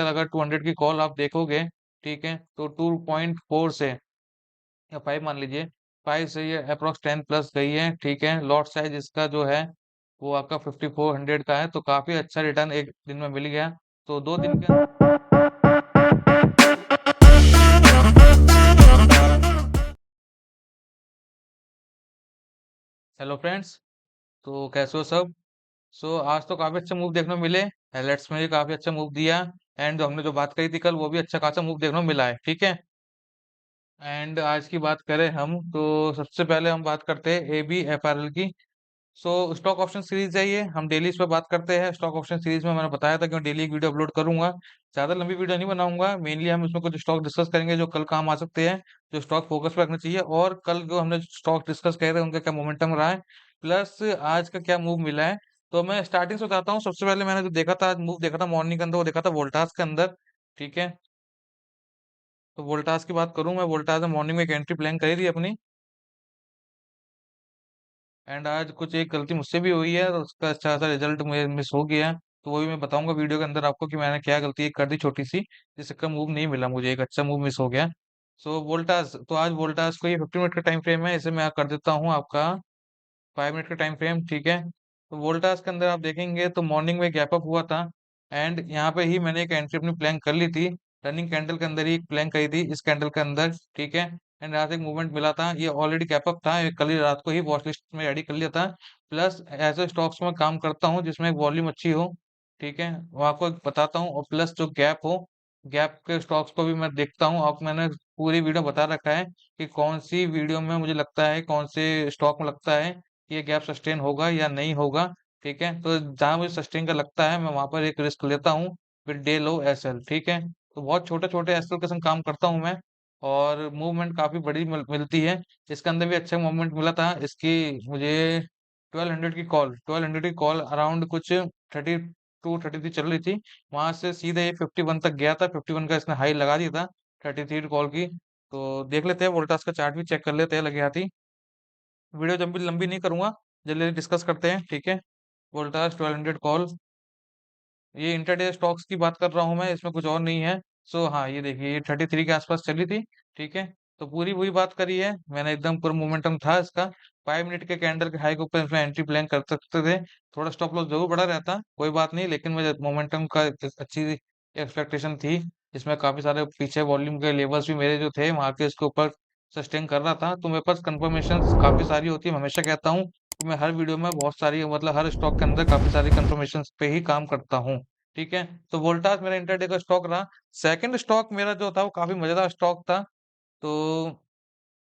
अगर 200 की कॉल आप देखोगे, ठीक है, तो 2.4 से या 5 मान लीजिए, 5 से ये अप्रॉक्स 10 प्लस गई है, ठीक है। लॉट साइज इसका जो है वो आपका 5400 का है, तो काफी अच्छा रिटर्न एक दिन में मिल गया। तो 2 दिन के हेलो फ्रेंड्स, तो कैसे हो सब? आज तो काफी अच्छे मूव देखने को मिले। हाइलाइट्स में भी काफी अच्छा मूव दिया, एंड हमने जो बात करी थी कल, वो भी अच्छा खासा मूव देखने को मिला है, ठीक है। एंड आज की बात करें हम, तो सबसे पहले हम बात करते हैं ABFRL की। स्टॉक ऑप्शन सीरीज है ये, हम डेली इस पे बात करते हैं। स्टॉक ऑप्शन सीरीज में मैंने बताया था कि मैं डेली एक वीडियो अपलोड करूंगा। ज्यादा लंबी वीडियो नहीं बनाऊंगा, मेनली हम इसमें कुछ स्टॉक डिस्कस करेंगे जो कल काम आ सकते हैं, जो स्टॉक फोकस पे रखना चाहिए, और कल जो हमने स्टॉक डिस्कस करे थे उनका क्या मोमेंटम रहा है, प्लस आज का क्या मूव मिला है। तो मैं स्टार्टिंग से बताता हूँ। सबसे पहले मैंने जो देखा था, मूव देखा था मॉर्निंग के अंदर, वो देखा था वोल्टास के अंदर, ठीक है। तो वोल्टास की बात करूं मैं, वोल्टास ने मॉर्निंग में एक एंट्री प्लान करी थी अपनी, एंड आज कुछ एक गलती मुझसे भी हुई है, तो उसका अच्छा सा रिजल्ट मुझे मिस हो गया। तो वो भी मैं बताऊंगा वीडियो के अंदर आपको कि मैंने क्या गलती कर दी छोटी सी, जिसका मूव नहीं मिला मुझे, एक अच्छा मूव मिस हो गया। वोल्टास, तो आज वोल्टास को ये 50 मिनट का टाइम फ्रेम है, इसे मैं कर देता हूँ आपका 5 मिनट का टाइम फ्रेम, ठीक है। तो वोल्टास के अंदर आप देखेंगे तो मॉर्निंग में गैप अप हुआ था, एंड यहाँ पे ही मैंने एक एंट्री अपनी प्लान कर ली थी। रनिंग कैंडल के अंदर ही प्लान करी थी, इस कैंडल के अंदर, ठीक है। एंड रात एक मूवमेंट मिला था, ये ऑलरेडी गैप अप था, ये कल ही रात को ही वॉच लिस्ट में रेडी कर लिया था। प्लस ऐसे स्टॉक्स में काम करता हूँ जिसमें वॉल्यूम अच्छी हो, ठीक है, वो आपको बताता हूँ। और प्लस जो गैप हो, गैप के स्टॉक्स को भी मैं देखता हूँ। अब मैंने पूरी वीडियो बता रखा है कि कौन सी वीडियो में मुझे लगता है, कौन से स्टॉक में लगता है ये गैप सस्टेन होगा या नहीं होगा, ठीक है। तो जहां मुझे सस्टेन का लगता है, मैं वहां पर एक रिस्क लेता हूँ विद डे लो एसएल, ठीक है। तो बहुत छोटे छोटे एसएल के संग काम करता हूँ मैं, और मूवमेंट काफी बड़ी मिलती है। इसके अंदर भी अच्छा मूवमेंट मिला था, इसकी मुझे 1200 की कॉल अराउंड कुछ 32 33 चल रही थी, वहां से सीधे ये 51 तक गया था। 51 का इसने हाई लगा दिया था 33 कॉल की। तो देख लेते हैं, वोल्टास का चार्ट भी चेक कर लेते हैं लगे हाथी। वीडियो जब भी लंबी नहीं करूंगा, जल्दी डिस्कस करते हैं, ठीक है। वोल्टास 1200 कॉल, ये इंटरडे स्टॉक्स की बात कर रहा हूं मैं, इसमें कुछ और नहीं है। हाँ, ये देखिए, ये 33 के आसपास चली थी, ठीक है। तो पूरी वही बात करी है मैंने, एकदम पूरा मोमेंटम था इसका। 5 मिनट के कैंडल के हाई के ऊपर इसमें एंट्री प्लान कर सकते थे। थोड़ा स्टॉप लॉस जरूर बड़ा रहता, कोई बात नहीं, लेकिन मुझे मोमेंटम का एक अच्छी एक्सपेक्टेशन थी। इसमें काफी सारे पीछे वॉल्यूम के लेवल्स भी मेरे जो थे वहां के, इसके ऊपर सस्टेन कर रहा था। तो मेरे पास कंफर्मेशन काफी सारी होती है, मैं हमेशा कहता हूँ कि मैं हर वीडियो में बहुत सारी, मतलब हर स्टॉक के अंदर काफी सारी कंफर्मेशन पे ही काम करता हूँ, ठीक है। तो वोल्टास मेरा इंटरडे का स्टॉक रहा। सेकंड स्टॉक मेरा जो था वो काफी मजेदार स्टॉक था, तो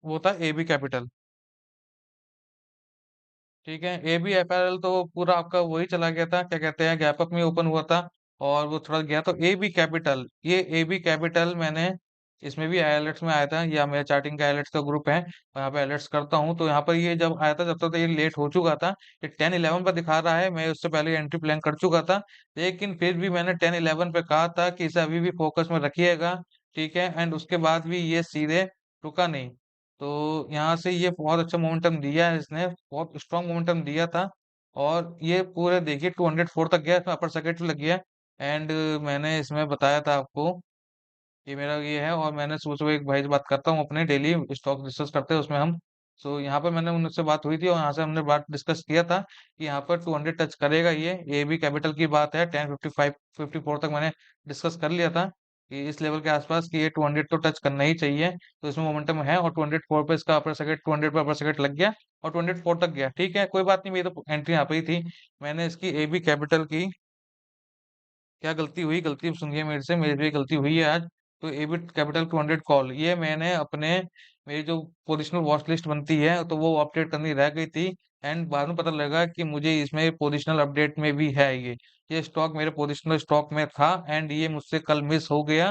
वो था AB कैपिटल, ठीक है। ABFRL तो पूरा आपका वही चला गया था, क्या कहते हैं, गैप अप में ओपन हुआ था और वो थोड़ा गया। तो AB कैपिटल, ये AB कैपिटल मैंने, इसमें भी अलर्ट्स में आया था, या मेरा चार्टिंग का अलर्ट्स का ग्रुप है, वहाँ पे अलर्ट्स करता हूँ। तो यहाँ पर ये जब आया था, जब तक तो ये लेट हो चुका था। ये 10-11 पर दिखा रहा है, मैं उससे पहले एंट्री प्लान कर चुका था, लेकिन फिर भी मैंने 10-11 पे कहा था कि इसे अभी भी फोकस में रखिएगा, ठीक है। एंड उसके बाद भी ये सीधे रुका नहीं। तो यहाँ से ये बहुत अच्छा मोमेंटम दिया है, इसने बहुत स्ट्रांग मोमेंटम दिया था। और ये पूरे देखिए 204 तक गया, इसमें अपर सर्किट लग गया। एंड मैंने इसमें बताया था आपको, ये मेरा ये है। और मैंने सुबह सुबह एक भाई से बात करता हूँ अपने, डेली स्टॉक डिस्कस करते हैं उसमें हम। यहाँ पर मैंने उनसे बात हुई थी, और यहाँ से हमने बात डिस्कस किया था कि यहाँ पर 200 टच करेगा ये भी कैपिटल की बात है। 1055 54 तक मैंने डिस्कस कर लिया था कि इस लेवल के आसपास कि ये 200 तो टच करना ही चाहिए। तो इसमें मोमेंटम है, और 204 पे इसका अपर सर्किट, 200 पे अपर सर्किट लग गया और 204 तक गया, ठीक है। कोई बात नहीं, मेरी तो एंट्री यहाँ पे ही थी। मैंने इसकी AB कैपिटल की क्या गलती हुई, गलती अब सुनिए मेरे से, मेरी भी गलती हुई है आज। तो एबिट कैपिटल 200 कॉल, ये मैंने अपने, मेरी जो पोजिशनल वॉच लिस्ट बनती है तो वो अपडेट करनी रह गई थी। एंड बाद में पता लगा कि मुझे इसमें पोजिशनल अपडेट में भी है ये स्टॉक मेरे पोजिशनल स्टॉक में था, एंड ये मुझसे कल मिस हो गया।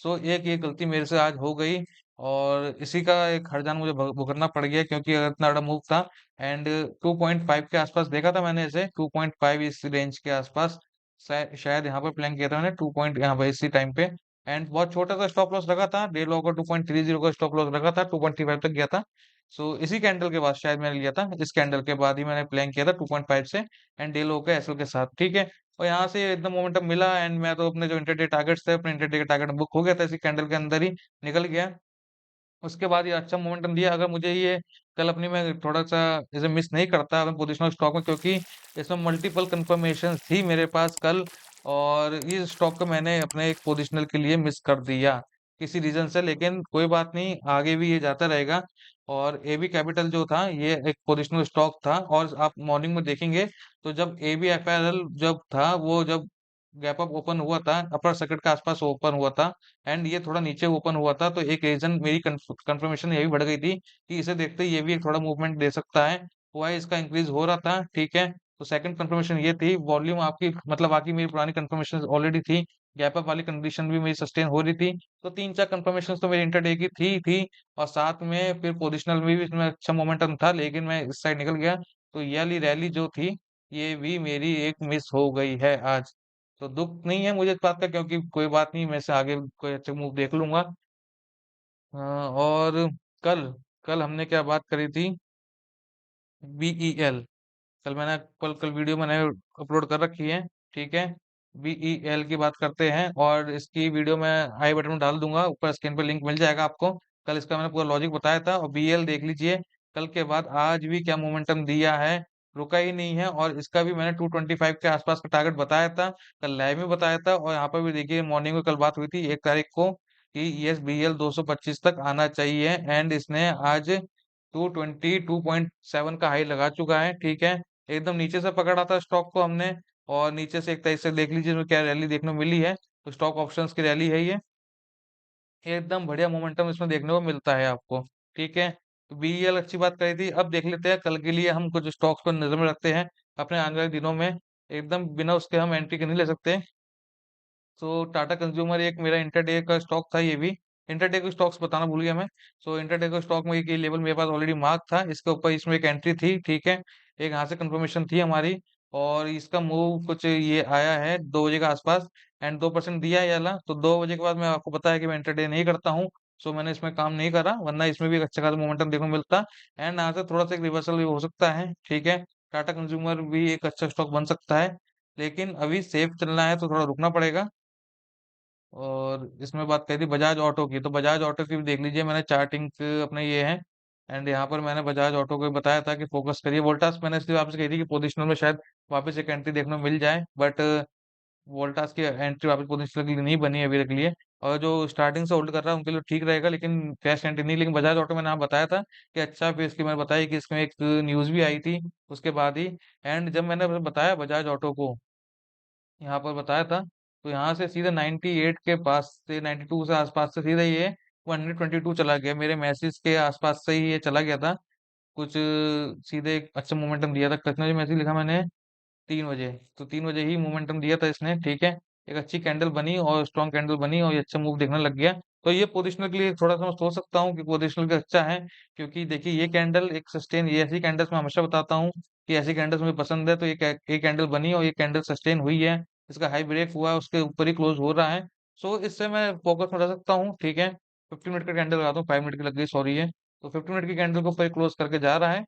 एक ये गलती मेरे से आज हो गई, और इसी का एक हर्जान मुझे भुगतना पड़ गया, क्योंकि अगर इतना बड़ा मूव था। एंड 2.5 के आसपास देखा था मैंने इसे, 2.5 इस रेंज के आसपास शायद यहाँ पर प्लान किया था मैंने 2 पॉइंट यहाँ पर इसी टाइम पे। एंड बहुत छोटा सा स्टॉप लॉस लगा था, डे लो का 2.30 का स्टॉप लॉस लगा था, 2.35 तक गया था। इसी कैंडल के बाद शायद मैंने लिया था, इस कैंडल के बाद ही मैंने प्लान किया था 2.5 से, एंड डे लो के एसएल के साथ, ठीक है। और यहाँ से एकदम मोमेंटम मिला एंड मैं तो अपने जो इंटरडे टारगेट्स थे, अपने इंटरडे के टारगेट बुक हो गया था इसी कैंडल के अंदर ही निकल गया। उसके बाद ये अच्छा मोमेंटम दिया। अगर मुझे ये कल अपनी मैं थोड़ा-सा इसे मिस नहीं करता अपने पोजिशनल स्टॉक में, क्योंकि इसमें मल्टीपल कंफर्मेशंस थी मेरे पास कल, और इस स्टॉक को मैंने अपने एक पोजिशनल के लिए मिस कर दिया किसी रीज़न से। लेकिन कोई बात नहीं, आगे भी ये जाता रहेगा। और एबी कैपिटल जो था ये एक पोजिशनल स्टॉक था, और आप मॉर्निंग में देखेंगे तो जब एबी एफआरएल जब था, वो जब गैप अप ओपन हुआ था, अपर सर्किट के आसपास ओपन हुआ था एंड ये थोड़ा नीचे ओपन हुआ था, तो एक रीजन मेरी कंफर्मेशन ये भी बढ़ गई थी कि इसे देखते ही ये भी एक थोड़ा मूवमेंट दे सकता है। हुआ इसका इंक्रीज हो रहा था, ठीक है। तो सेकंड कंफर्मेशन ये थी, वॉल्यूम आपकी मतलब बाकी मेरी पुरानी कंफर्मेशन ऑलरेडी थी, गैप अप वाली कंडीशन भी मेरी सस्टेन हो रही थी। तो तीन चार कंफर्मेशन तो मेरी इंटरडे की थी, और साथ में फिर पोजिशनल में भी इसमें अच्छा मोमेंटम था, लेकिन मैं इस साइड निकल गया। तो ये वाली रैली जो थी, ये भी मेरी एक मिस हो गई है आज। तो दुःख नहीं है मुझे इस बात का, क्योंकि कोई बात नहीं, मैं इससे आगे कोई अच्छा मूव देख लूँगा। और कल कल हमने क्या बात करी थी, बीईएल। कल वीडियो मैंने अपलोड कर रखी है, ठीक है। बीईएल की बात करते हैं, और इसकी वीडियो मैं आई बटन में डाल दूंगा, ऊपर स्क्रीन पे लिंक मिल जाएगा आपको। कल इसका मैंने पूरा लॉजिक बताया था, और बीईएल देख लीजिए कल के बाद आज भी क्या मोमेंटम दिया है, रुका ही नहीं है। और इसका भी मैंने 225 के आसपास का टारगेट बताया था, कल लाइव में बताया था। और यहाँ पर भी देखिए मॉर्निंग में कल बात हुई थी 1 तारीख को कि यस बीईएल 225 तक आना चाहिए, एंड इसने आज 222.7 का हाई लगा चुका है, ठीक है। एकदम नीचे से पकड़ा था स्टॉक को हमने, और नीचे से एक तरह से देख लीजिए इसमें क्या रैली देखने को मिली है। तो स्टॉक ऑप्शंस की रैली है ये, एकदम बढ़िया मोमेंटम इसमें देखने को मिलता है आपको, ठीक है। तो बीईएल अच्छी बात कही थी। अब देख लेते हैं कल के लिए हम कुछ स्टॉक्स को नजर में रखते हैं अपने आने वाले दिनों में, एकदम बिना उसके हम एंट्री नहीं ले सकते। सो टाटा कंज्यूमर एक मेरा इंटरडे का स्टॉक था, ये भी इंटरडे के स्टॉक्स बताना भूल गया मैं। सो इंटरडे का स्टॉक में एक ये लेवल मेरे पास ऑलरेडी मार्क था, इसके ऊपर इसमें एक एंट्री थी, ठीक है। एक यहाँ से कंफर्मेशन थी हमारी, और इसका मूव कुछ ये आया है 2 बजे के आसपास, एंड 2% दिया है ये वाला। तो 2 बजे के बाद मैं आपको पता है कि मैं इंटरडे नहीं करता हूँ, सो मैंने इसमें काम नहीं करा, वरना इसमें भी एक अच्छा खासा मोमेंटम देखने को मिलता। एंड यहाँ से थोड़ा सा एक रिवर्सल भी हो सकता है, ठीक है। टाटा कंज्यूमर भी एक अच्छा स्टॉक बन सकता है, लेकिन अभी सेफ चलना है तो थोड़ा रुकना पड़ेगा। और इसमें बात करी थी बजाज ऑटो की, तो बजाज ऑटो की भी देख लीजिए, मैंने चार्टिंग अपने ये है। एंड यहाँ पर मैंने बजाज ऑटो को बताया था कि फोकस करिए। वोल्टास मैंने इसलिए आपसे कही थी कि पोजिशनल में शायद वापस एक एंट्री देखने को मिल जाए, बट वोल्टास की एंट्री वापस पोजिशनल के लिए नहीं बनी है अभी तक लिए। और जो स्टार्टिंग से होल्ड कर रहा है उनके लिए ठीक रहेगा, लेकिन कैश एंट्री नहीं। लेकिन बजाज ऑटो मैंने यहाँ बताया था कि अच्छा, फिर इसकी मैंने बताया कि इसमें एक न्यूज भी आई थी उसके बाद ही। एंड जब मैंने बताया बजाज ऑटो को, यहाँ पर बताया था, तो यहाँ से सीधे 98 के पास से, 92 से आसपास से सीधे ये 122 चला गया, मेरे मैसेज के आसपास से ही ये चला गया था। कुछ सीधे एक अच्छा मोमेंटम दिया था। कितना जो मैसेज लिखा मैंने, 3 बजे, तो 3 बजे ही मोमेंटम दिया था इसने, ठीक है। एक अच्छी कैंडल बनी और स्ट्रॉन्ग कैंडल बनी, और ये अच्छा मूव देखने लग गया। तो ये पोजिशनल के लिए थोड़ा सा मैं सोच सकता हूँ कि पोजिशनल का अच्छा है, क्योंकि देखिए ये कैंडल एक सस्टेन, ये ऐसी कैंडल्स मैं हमेशा बताता हूँ कि ऐसी कैंडल्स मुझे पसंद है। तो ये कैंडल बनी और ये कैंडल सस्टेन हुई है, इसका हाई ब्रेक हुआ है, उसके ऊपर ही क्लोज हो रहा है। सो इससे मैं फोकस में रह सकता हूँ, ठीक है। 15 मिनट का कैंडल लगाता हूँ, 5 मिनट की लग गई, सॉरी है। तो 15 मिनट की कैंडल को ऊपर क्लोज करके जा रहा है,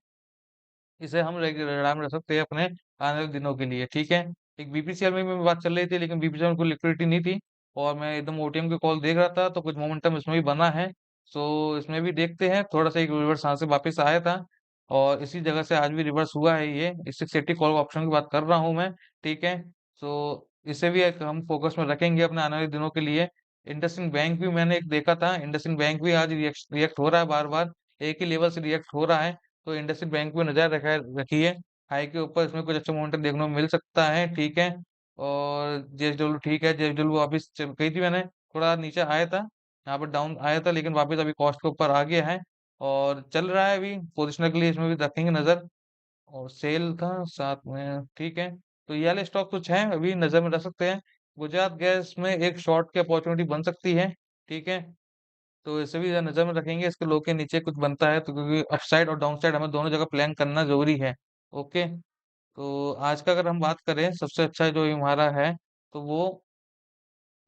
इसे हम रेगुलर में रख सकते हैं अपने आने वाले दिनों के लिए, ठीक है। एक बीपीसीएल में भी बात चल रही थी, लेकिन बीपीसीएल में कोई लिक्विडिटी नहीं थी, और मैं एकदम ओटीएम के कॉल देख रहा था, तो कुछ मोमेंटम इसमें भी बना है। सो इसमें भी देखते हैं, थोड़ा सा एक रिवर्स यहाँ से वापस आया था, और इसी जगह से आज भी रिवर्स हुआ है। ये इस 680 कॉल ऑप्शन की बात कर रहा हूँ मैं, ठीक है। सो इसे भी एक हम फोकस में रखेंगे अपने आने वाले दिनों के लिए। इंडसइंड बैंक भी मैंने एक देखा था, इंडसइंड बैंक भी आज रिएक्ट हो रहा है, बार बार एक ही लेवल से रिएक्ट हो रहा है। तो इंडसइंड बैंक पे नजर रखिए, हाई के ऊपर इसमें कुछ अच्छा मोमेंटम देखने को मिल सकता है, ठीक है। और जेएसडब्ल्यू ठीक है, जेएसडब्ल्यू वापस कही थी मैंने, थोड़ा नीचे आया था, यहाँ पर डाउन आया था, लेकिन वापस अभी कॉस्ट के ऊपर आ गया है, और चल रहा है अभी पोजिशनर के लिए, इसमें भी रखेंगे नजर। और सेल था साथ में, ठीक है। तो ये वाले स्टॉक कुछ हैं अभी नजर में रख सकते हैं। गुजरात गैस में एक शॉर्ट की अपॉर्चुनिटी बन सकती है, ठीक है। तो इसे भी नजर में रखेंगे, इसके लो के नीचे कुछ बनता है तो, क्योंकि अपसाइड और डाउन साइड हमें दोनों जगह प्लान करना जरूरी है। ओके। तो आज का अगर हम बात करें, सबसे अच्छा जो हमारा है, तो वो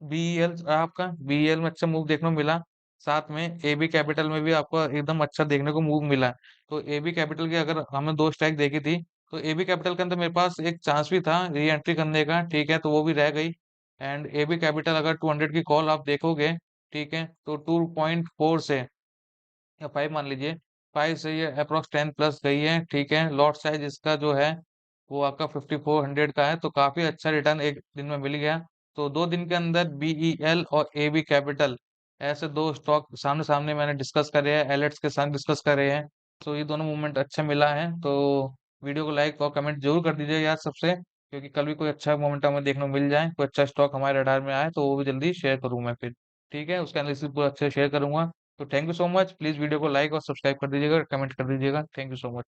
बीईएल आपका, बीईएल में अच्छा मूव देखने को मिला। साथ में एबी कैपिटल में भी आपको एकदम अच्छा देखने को मूव मिला। तो एबी कैपिटल की अगर हमने दो स्ट्राइक देखी थी, तो एबी कैपिटल के अंदर मेरे पास एक चांस भी था री एंट्री करने का, ठीक है, तो वो भी रह गई। एंड एबी कैपिटल अगर 200 की कॉल आप देखोगे, ठीक है, तो 2.4 से या 5 मान लीजिए, 5 से ये अप्रोक्स 10 प्लस गई है, ठीक है। लॉट साइज इसका जो है वो आपका 5400 का है, तो काफी अच्छा रिटर्न एक दिन में मिल गया। तो 2 दिन के अंदर बीईएल और एबी कैपिटल ऐसे दो स्टॉक सामने सामने मैंने डिस्कस करे हैं, एलेट्स के साथ डिस्कस करे हैं। तो ये दोनों मूवमेंट अच्छा मिला है। तो वीडियो को लाइक और कमेंट जरूर कर दीजिए यार सबसे, क्योंकि कल भी कोई अच्छा मोमेंट हमें देखने को मिल जाए, कोई अच्छा स्टॉक हमारे रडार में आए तो वो भी जल्दी शेयर करूँ मैं फिर। ठीक है, उसका एनालिसिस पूरा अच्छे से शेयर करूंगा। तो thank you so much, please video को लाइक और सब्सक्राइब कर दीजिएगा, कमेंट कर दीजिएगा। Thank you so much.